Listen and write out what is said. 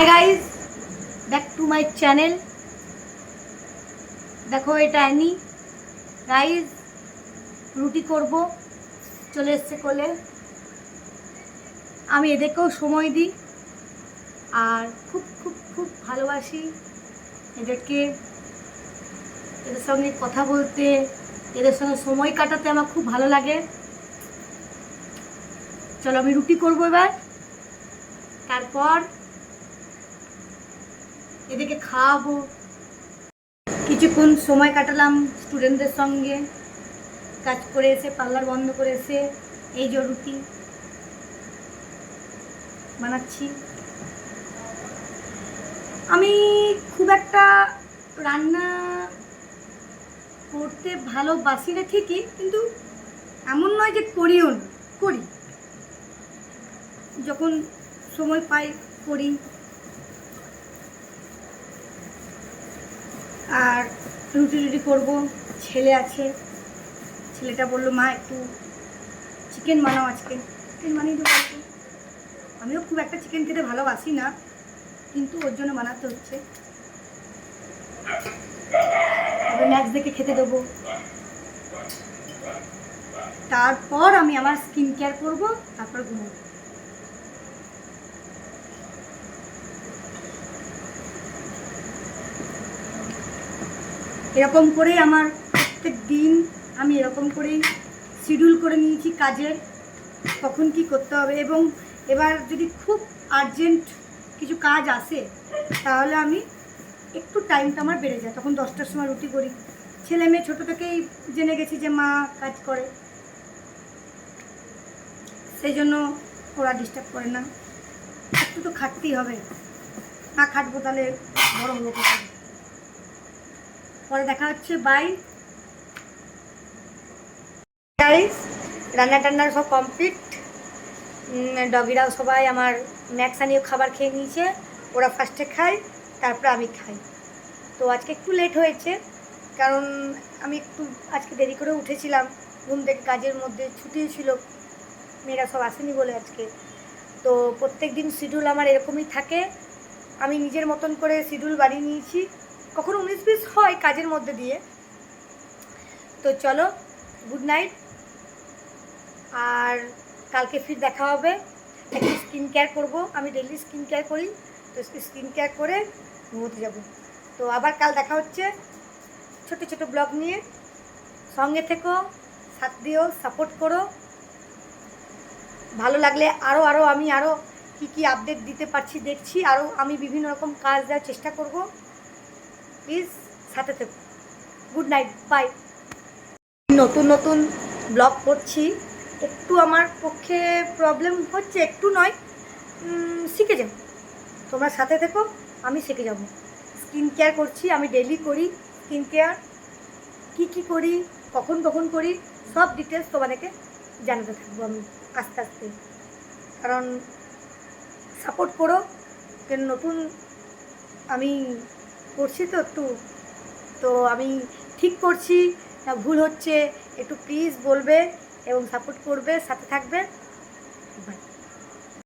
Hi guys, back to my channel. देखो এটা আমি গাইস রুটি করব, চলে এসেছে কোলে। আমি এদেরকেও সময় দিই আর খুব খুব খুব ভালোবাসি এদেরকে। এদের সঙ্গে কথা বলতে, এদের সঙ্গে সময় কাটাতে আমার খুব ভালো লাগে। চলো আমি রুটি করব এবার, তারপর এদেরকে খাওয়াবো। কিছুক্ষণ সময় কাটালাম স্টুডেন্টদের সঙ্গে, কাজ করে এসে পার্লার বন্ধ করে এসে এই যে রুটি বানাচ্ছি। আমি খুব একটা রান্না করতে ভালোবাসি না ঠিকই, কিন্তু এমন নয় যে করিও না, করি যখন সময় পাই করি। আর রুটি রুটি করবো, ছেলে আছে, ছেলেটা বললো মা একটু চিকেন বানাও আজকে। চিকেন বানিয়ে দেবো। আমিও খুব একটা চিকেন খেতে ভালোবাসি না, কিন্তু ওর জন্য বানাতে হচ্ছে। এবার ম্যাচ দেখে খেতে দেবো, তারপর আমি আমার স্কিন কেয়ার করবো, তারপর ঘুমোবো। এরকম করেই আমার প্রত্যেক দিন আমি এরকম করেই শিডিউল করে নিয়েছি কাজের, কখন কি করতে হবে। এবং এবার যদি খুব আর্জেন্ট কিছু কাজ আসে তাহলে আমি একটু টাইমটা আমার বেড়ে যায়, তখন 10টার সময় রুটি করি। ছেলে মেয়ে ছোটো থেকেই জেনে গেছি যে মা কাজ করে, সেই জন্য ওরা ডিস্টার্ব করে না। একটু তো খাটতেই হবে, না খাটবো তাহলে বড় হবো কোথায়। পরে দেখা হচ্ছে, বাই গাইস। রান্না টান্না সব কমপ্লিট, ডগিরাও সবাই আমার ম্যাক্সানীয় খাবার খেয়ে নিয়েছে। ওরা ফার্স্টে খায়, তারপরে আমি খাই। তো আজকে একটু লেট হয়েছে, কারণ আমি একটু আজকে দেরি করে উঠেছিলাম ঘুম থেকে। কাজের মধ্যে ছুটি ছিল, মেয়েরা সব আসেনি বলে আজকে। তো প্রত্যেক দিন শিডিউল আমার এরকমই থাকে, আমি নিজের মতন করে শিডিউল বানিয়ে নিয়েছি। কখনো 19-20 হয় কাজের মধ্যে দিয়ে। তো চলো, গুড নাইট। আর কালকে ফির দেখা হবে। একটু স্কিন কেয়ার করবো, আমি ডেইলি স্কিন কেয়ার করি, তো স্কিন কেয়ার করে ঘুমোতে যাবো। তো আবার কাল দেখা হচ্ছে ছোট ছোট ব্লগ নিয়ে। সঙ্গে থেকো, সাথ দিও, সাপোর্ট করো। ভালো লাগলে আরও আমি আরও কী আপডেট দিতে পারছি দেখছি, আরও আমি বিভিন্ন রকম কাজ দেওয়ার চেষ্টা করব। প্লিজ সাথে থেকো। Good night, bye. নতুন নতুন ব্লগ করছি, একটু আমার পক্ষে প্রবলেম হচ্ছে, একটু নয়, শিখে যাবো। তোমার সাথে থেকো, আমি শিখে যাব। স্কিন কেয়ার করছি, আমি ডেইলি করি স্কিন কেয়ার। কী করি, কখন করি, সব ডিটেলস তোমাদেরকে জানাতে থাকবো আমি আস্তে আস্তে। কারণ সাপোর্ট করো, কেন নতুন আমি করছি তো একটু, তো আমি ঠিক করছি না ভুল হচ্ছে একটু প্লিজ বলবে এবং সাপোর্ট করবে, সাথে থাকবে। বাই।